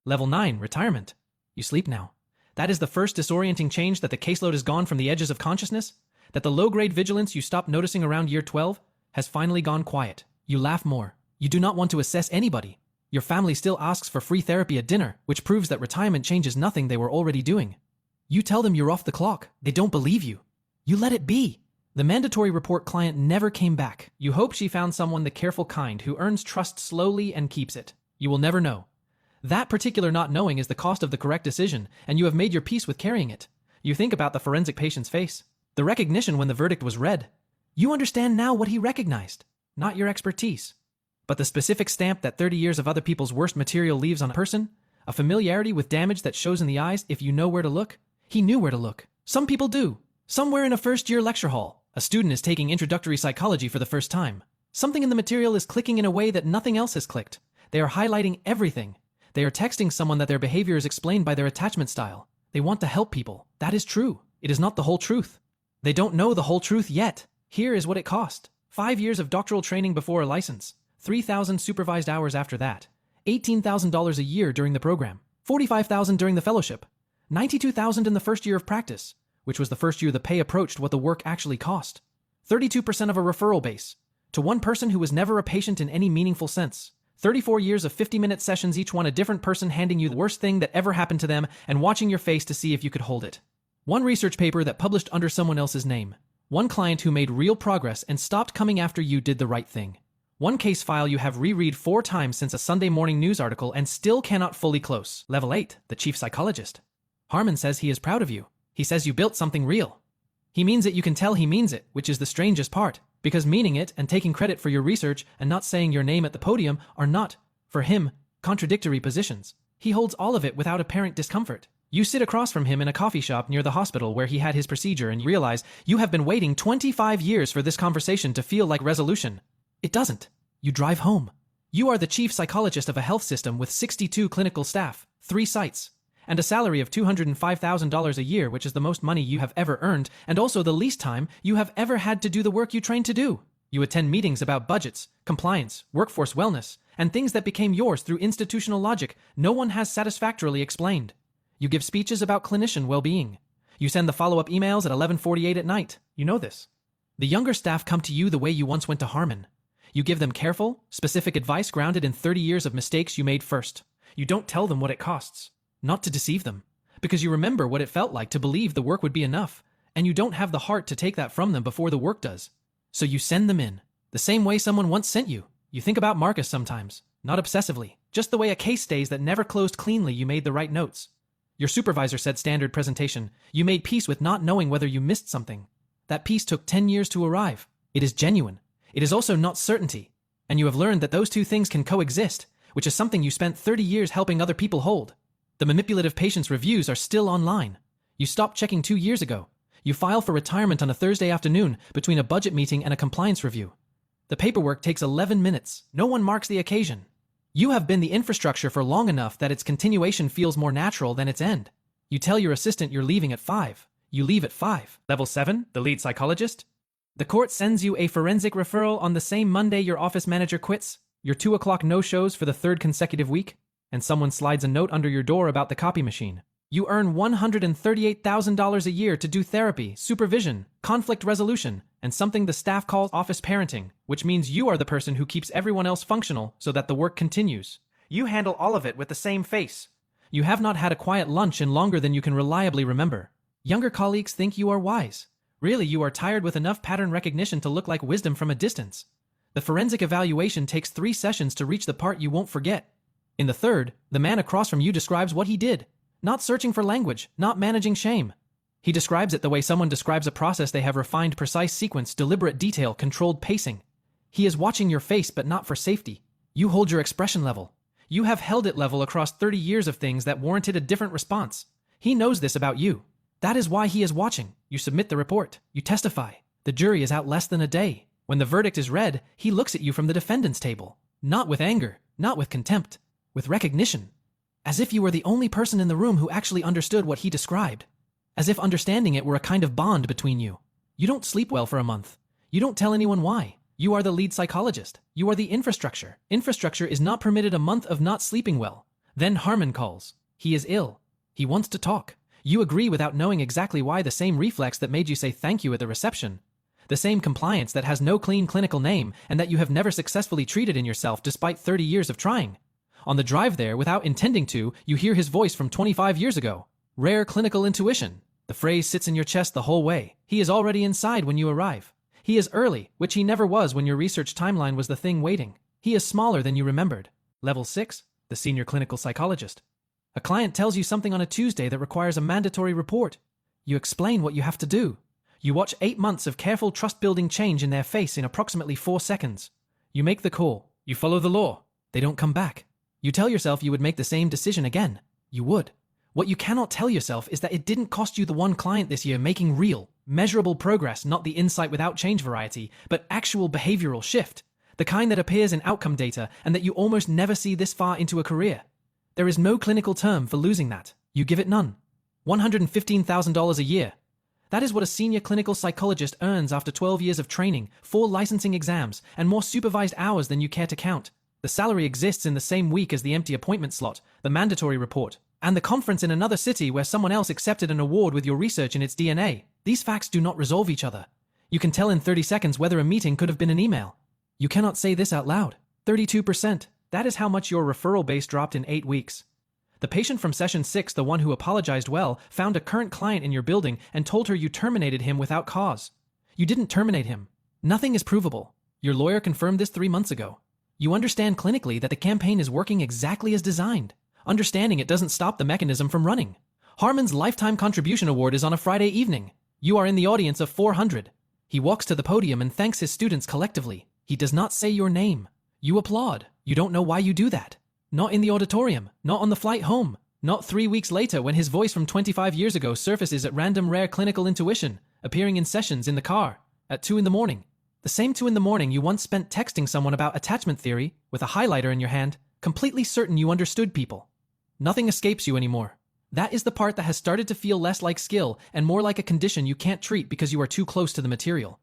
Level 9, retirement. You sleep now. That is the first disorienting change, that the caseload has gone from the edges of consciousness, that the low-grade vigilance you stopped noticing around year 12 has finally gone quiet. You laugh more. You do not want to assess anybody. Your family still asks for free therapy at dinner, which proves that retirement changes nothing they were already doing. You tell them you're off the clock. They don't believe you. You let it be. The mandatory report client never came back. You hope she found someone the careful kind who earns trust slowly and keeps it. You will never know. That particular not knowing is the cost of the correct decision, and you have made your peace with carrying it. You think about the forensic patient's face, the recognition when the verdict was read. You understand now what he recognized, not your expertise, but the specific stamp that 30 years of other people's worst material leaves on a person, a familiarity with damage that shows in the eyes if you know where to look. He knew where to look. Some people do. Somewhere in a first-year lecture hall, a student is taking introductory psychology for the first time. Something in the material is clicking in a way that nothing else has clicked. They are highlighting everything. They are texting someone that their behavior is explained by their attachment style. They want to help people. That is true. It is not the whole truth. They don't know the whole truth yet. Here is what it cost. 5 years of doctoral training before a license. 3,000 supervised hours after that. $18,000 a year during the program. $45,000 during the fellowship. $92,000 in the first year of practice, which was the first year the pay approached what the work actually cost. 32% of a referral base. To one person who was never a patient in any meaningful sense. 34 years of 50-minute sessions, each one a different person handing you the worst thing that ever happened to them and watching your face to see if you could hold it. One research paper that published under someone else's name. One client who made real progress and stopped coming after you did the right thing. One case file you have reread 4 times since a Sunday morning news article and still cannot fully close. Level 8, the chief psychologist. Harmon says he is proud of you. He says you built something real. He means it. You can tell he means it, which is the strangest part. Because meaning it and taking credit for your research and not saying your name at the podium are not, for him, contradictory positions. He holds all of it without apparent discomfort. You sit across from him in a coffee shop near the hospital where he had his procedure and you realize you have been waiting 25 years for this conversation to feel like resolution. It doesn't. You drive home. You are the chief psychologist of a health system with 62 clinical staff, 3 sites, and a salary of $205,000 a year, which is the most money you have ever earned, and also the least time you have ever had to do the work you trained to do. You attend meetings about budgets, compliance, workforce wellness, and things that became yours through institutional logic no one has satisfactorily explained. You give speeches about clinician well-being. You send the follow-up emails at 11:48 at night. You know this. The younger staff come to you the way you once went to Harmon. You give them careful, specific advice grounded in 30 years of mistakes you made first. You don't tell them what it costs. Not to deceive them, because you remember what it felt like to believe the work would be enough, and you don't have the heart to take that from them before the work does. So you send them in, the same way someone once sent you. You think about Marcus sometimes, not obsessively, just the way a case stays that never closed cleanly. You made the right notes. Your supervisor said standard presentation. You made peace with not knowing whether you missed something. That peace took 10 years to arrive. It is genuine. It is also not certainty. And you have learned that those two things can coexist, which is something you spent 30 years helping other people hold. The manipulative patient's reviews are still online. You stopped checking 2 years ago. You file for retirement on a Thursday afternoon between a budget meeting and a compliance review. The paperwork takes 11 minutes. No one marks the occasion. You have been the infrastructure for long enough that its continuation feels more natural than its end. You tell your assistant you're leaving at 5. You leave at 5. Level 7, the lead psychologist. The court sends you a forensic referral on the same Monday your office manager quits. Your 2 o'clock no-shows for the 3rd consecutive week. And someone slides a note under your door about the copy machine. You earn $138,000 a year to do therapy, supervision, conflict resolution, and something the staff calls office parenting, which means you are the person who keeps everyone else functional so that the work continues. You handle all of it with the same face. You have not had a quiet lunch in longer than you can reliably remember. Younger colleagues think you are wise. Really, you are tired with enough pattern recognition to look like wisdom from a distance. The forensic evaluation takes 3 sessions to reach the part you won't forget. In the 3rd, the man across from you describes what he did. Not searching for language, not managing shame. He describes it the way someone describes a process they have refined precise sequence, deliberate detail, controlled pacing. He is watching your face but not for safety. You hold your expression level. You have held it level across 30 years of things that warranted a different response. He knows this about you. That is why he is watching. You submit the report. You testify. The jury is out less than a day. When the verdict is read, he looks at you from the defendant's table. Not with anger, not with contempt. With recognition, as if you were the only person in the room who actually understood what he described, as if understanding it were a kind of bond between you. You don't sleep well for a month. You don't tell anyone why. You are the lead psychologist. You are the infrastructure. Infrastructure is not permitted a month of not sleeping well. Then Harmon calls. He is ill. He wants to talk. You agree without knowing exactly why. The same reflex that made you say thank you at the reception. The same compliance that has no clean clinical name and that you have never successfully treated in yourself despite 30 years of trying. On the drive there, without intending to, you hear his voice from 25 years ago. Rare clinical intuition. The phrase sits in your chest the whole way. He is already inside when you arrive. He is early, which he never was when your research timeline was the thing waiting. He is smaller than you remembered. Level 6, the senior clinical psychologist. A client tells you something on a Tuesday that requires a mandatory report. You explain what you have to do. You watch 8 months of careful trust-building change in their face in approximately 4 seconds. You make the call. You follow the law. They don't come back. You tell yourself you would make the same decision again. You would. What you cannot tell yourself is that it didn't cost you the one client this year making real, measurable progress, not the insight without change variety, but actual behavioral shift, the kind that appears in outcome data and that you almost never see this far into a career. There is no clinical term for losing that. You give it none. $115,000 a year. That is what a senior clinical psychologist earns after 12 years of training, 4 licensing exams, and more supervised hours than you care to count. The salary exists in the same week as the empty appointment slot, the mandatory report, and the conference in another city where someone else accepted an award with your research in its DNA. These facts do not resolve each other. You can tell in 30 seconds whether a meeting could have been an email. You cannot say this out loud. 32%. That is how much your referral base dropped in 8 weeks. The patient from session 6, the one who apologized well, found a current client in your building and told her you terminated him without cause. You didn't terminate him. Nothing is provable. Your lawyer confirmed this 3 months ago. You understand clinically that the campaign is working exactly as designed. Understanding it doesn't stop the mechanism from running. Harmon's Lifetime Contribution Award is on a Friday evening. You are in the audience of 400. He walks to the podium and thanks his students collectively. He does not say your name. You applaud. You don't know why you do that. Not in the auditorium, not on the flight home, not 3 weeks later when his voice from 25 years ago surfaces at random rare clinical intuition, appearing in sessions in the car, at 2 in the morning. The same 2 in the morning you once spent texting someone about attachment theory, with a highlighter in your hand, completely certain you understood people. Nothing escapes you anymore. That is the part that has started to feel less like skill and more like a condition you can't treat because you are too close to the material.